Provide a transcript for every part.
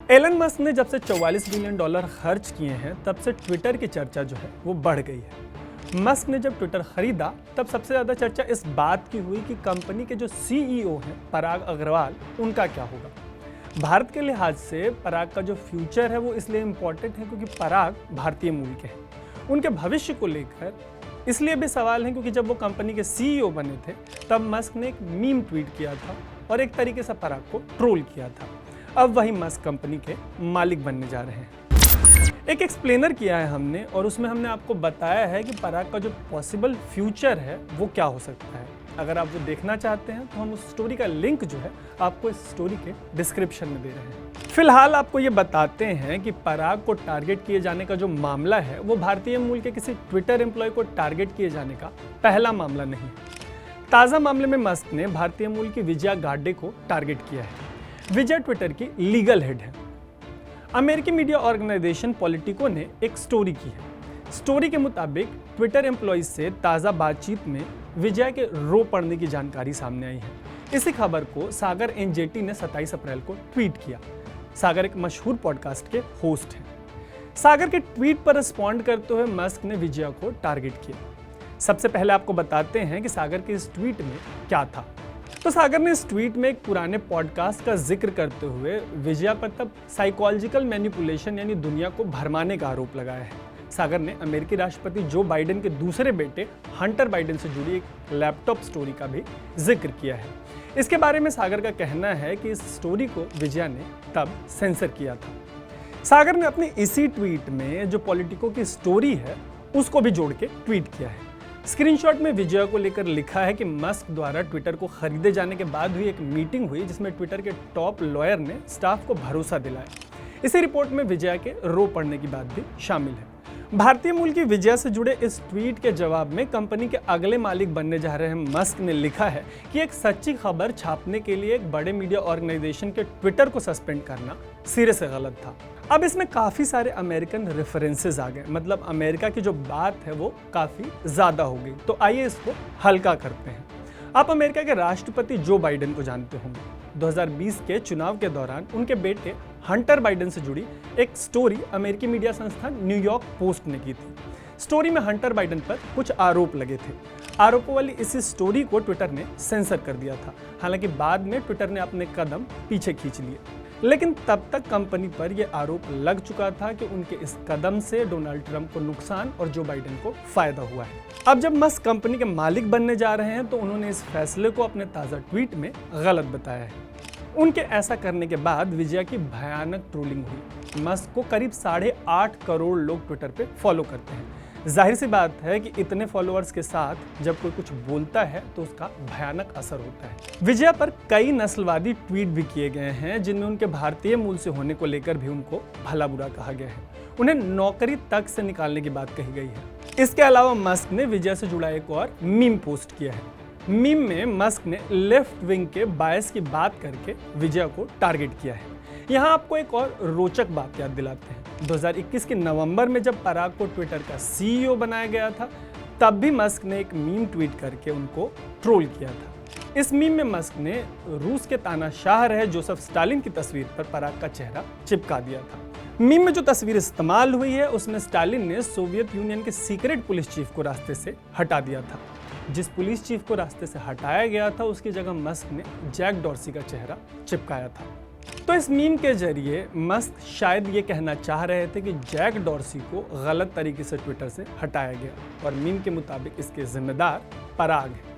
Elon Musk ने जब से $44 बिलियन खर्च किए हैं तब से ट्विटर की चर्चा जो है वो बढ़ गई है। मस्क ने जब ट्विटर खरीदा तब सबसे ज़्यादा चर्चा इस बात की हुई कि कंपनी के जो सीईओ हैं पराग अग्रवाल, उनका क्या होगा। भारत के लिहाज से पराग का जो फ्यूचर है वो इसलिए इम्पोर्टेंट है क्योंकि पराग भारतीय मूल के हैं। उनके भविष्य को लेकर इसलिए भी सवाल है क्योंकि जब वो कंपनी के सीईओ बने थे तब मस्क ने एक मीम ट्वीट किया था और एक तरीके से पराग को ट्रोल किया था। अब वही मस्क कंपनी के मालिक बनने जा रहे हैं। एक एक्सप्लेनर किया है हमने और उसमें हमने आपको बताया है कि पराग का जो पॉसिबल फ्यूचर है वो क्या हो सकता है। अगर आप वो देखना चाहते हैं तो हम उस स्टोरी का लिंक जो है आपको इस स्टोरी के डिस्क्रिप्शन में दे रहे हैं। फिलहाल आपको ये बताते हैं कि पराग को टारगेट किए जाने का जो मामला है वो भारतीय मूल के किसी ट्विटर एम्प्लॉय को टारगेट किए जाने का पहला मामला नहीं है। ताज़ा मामले में मस्क ने भारतीय मूल की विजया गाडे को टारगेट किया है। विजय ट्विटर की लीगल हेड है। अमेरिकी मीडिया ऑर्गेनाइजेशन पॉलिटिको ने एक स्टोरी की है। स्टोरी के मुताबिक ट्विटर एम्प्लॉय से ताज़ा बातचीत में विजय के रो पड़ने की जानकारी सामने आई है। इसी खबर को सागर एनजेटी ने 27 अप्रैल को ट्वीट किया। सागर एक मशहूर पॉडकास्ट के होस्ट हैं। सागर के ट्वीट पर रिस्पॉन्ड करते हुए मस्क ने विजय को टारगेट किया। सबसे पहले आपको बताते हैं कि सागर के इस ट्वीट में क्या था। तो सागर ने इस ट्वीट में एक पुराने पॉडकास्ट का जिक्र करते हुए विजया पर तब साइकोलॉजिकल मैनिपुलेशन यानी दुनिया को भरमाने का आरोप लगाया है। सागर ने अमेरिकी राष्ट्रपति जो बाइडेन के दूसरे बेटे हंटर बाइडेन से जुड़ी एक लैपटॉप स्टोरी का भी जिक्र किया है। इसके बारे में सागर का कहना है कि इस स्टोरी को विजया ने तब सेंसर किया था। सागर ने अपने इसी ट्वीट में जो पॉलिटिको की स्टोरी है उसको भी जोड़ के ट्वीट किया है। स्क्रीनशॉट में विजय को लेकर लिखा है कि मस्क द्वारा ट्विटर को खरीदे जाने के बाद हुई एक मीटिंग हुई जिसमें ट्विटर के टॉप लॉयर ने स्टाफ को भरोसा दिलाया। इसी रिपोर्ट में विजय के रो पड़ने की बात भी शामिल है। भारतीय मूल की विजय से जुड़े इस ट्वीट के जवाब में कंपनी के अगले मालिक बनने जा रहे हैं मस्क ने लिखा है कि एक सच्ची खबर छापने के लिए एक बड़े मीडिया ऑर्गेनाइजेशन के ट्विटर को सस्पेंड करना सिरे से गलत था। अब इसमें काफ़ी सारे अमेरिकन रेफरेंसेस आ गए, मतलब अमेरिका की जो बात है वो काफ़ी ज़्यादा हो गई। तो आइए इसको हल्का करते हैं। आप अमेरिका के राष्ट्रपति जो बाइडेन को जानते होंगे। 2020 के चुनाव के दौरान उनके बेटे हंटर बाइडेन से जुड़ी एक स्टोरी अमेरिकी मीडिया संस्था न्यूयॉर्क पोस्ट ने की थी। स्टोरी में हंटर बाइडेन पर कुछ आरोप लगे थे। आरोपों वाली इसी स्टोरी को ट्विटर ने सेंसर कर दिया था। हालांकि बाद में ट्विटर ने अपने कदम पीछे खींच लिए, लेकिन तब तक कंपनी पर यह आरोप लग चुका था कि उनके इस कदम से डोनाल्ड ट्रंप को नुकसान और जो बाइडेन को फायदा हुआ है। अब जब मस्क कंपनी के मालिक बनने जा रहे हैं तो उन्होंने इस फैसले को अपने ताज़ा ट्वीट में गलत बताया है। उनके ऐसा करने के बाद विजय की भयानक ट्रोलिंग हुई। मस्क को करीब 8.5 करोड़ लोग ट्विटर पे फॉलो करते हैं। जाहिर सी बात है कि इतने फॉलोअर्स के साथ जब कोई कुछ बोलता है तो उसका भयानक असर होता है। विजय पर कई नस्लवादी ट्वीट भी किए गए हैं जिनमें उनके भारतीय मूल से होने को लेकर भी उनको भला बुरा कहा गया है। उन्हें नौकरी तक से निकालने की बात कही गई है। इसके अलावा मस्क ने विजय से जुड़ा एक और मीम पोस्ट किया है। मीम में मस्क ने लेफ्ट विंग के बायस की बात करके विजय को टारगेट किया है। यहाँ आपको एक और रोचक बात याद दिलाते हैं। 2021 के नवंबर में जब पराग को ट्विटर का सीईओ बनाया गया था तब भी मस्क ने एक मीम ट्वीट करके उनको ट्रोल किया था। इस मीम में मस्क ने रूस के तानाशाह रहे जोसेफ स्टालिन की तस्वीर पर पराग का चेहरा चिपका दिया था। मीम में जो तस्वीर इस्तेमाल हुई है उसमें स्टालिन ने सोवियत यूनियन के सीक्रेट पुलिस चीफ को रास्ते से हटा दिया था। जिस पुलिस चीफ को रास्ते से हटाया गया था उसकी जगह मस्क ने जैक डॉर्सी का चेहरा चिपकाया था। तो इस मीम के जरिए मस्क शायद ये कहना चाह रहे थे कि जैक डॉर्सी को गलत तरीके से ट्विटर से हटाया गया और मीम के मुताबिक इसके जिम्मेदार पराग है।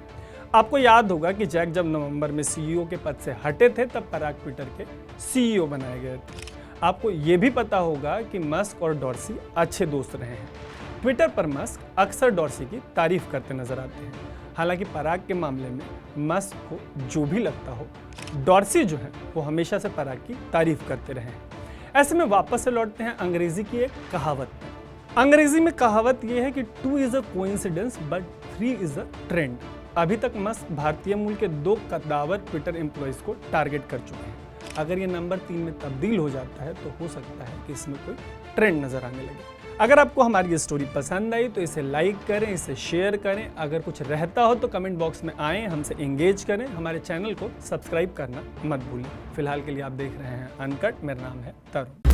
आपको याद होगा कि जैक जब नवंबर में सीईओ के पद से हटे थे तब पराग ट्विटर के सीईओ बनाए गए थे। आपको ये भी पता होगा कि मस्क और डॉर्सी अच्छे दोस्त रहे हैं। ट्विटर पर मस्क अक्सर डॉर्सी की तारीफ करते नजर आते हैं। हालांकि पराग के मामले में मस्क को जो भी लगता हो, डॉर्सी जो है वो हमेशा से पराग की तारीफ करते रहे हैं। ऐसे में वापस से लौटते हैं अंग्रेजी की एक कहावत पर। अंग्रेजी में कहावत ये है कि 2 is a coincidence but 3 is a trend. अभी तक मस्क भारतीय मूल के 2 कद्दावर ट्विटर एम्प्लॉयज को टारगेट कर चुके हैं। अगर ये नंबर 3 में तब्दील हो जाता है तो हो सकता है कि इसमें कोई ट्रेंड नजर आने लगे। अगर आपको हमारी ये स्टोरी पसंद आई तो इसे लाइक करें, इसे शेयर करें। अगर कुछ रहता हो तो कमेंट बॉक्स में आएँ, हमसे एंगेज करें। हमारे चैनल को सब्सक्राइब करना मत भूलें। फिलहाल के लिए आप देख रहे हैं अनकट। मेरा नाम है तरुण।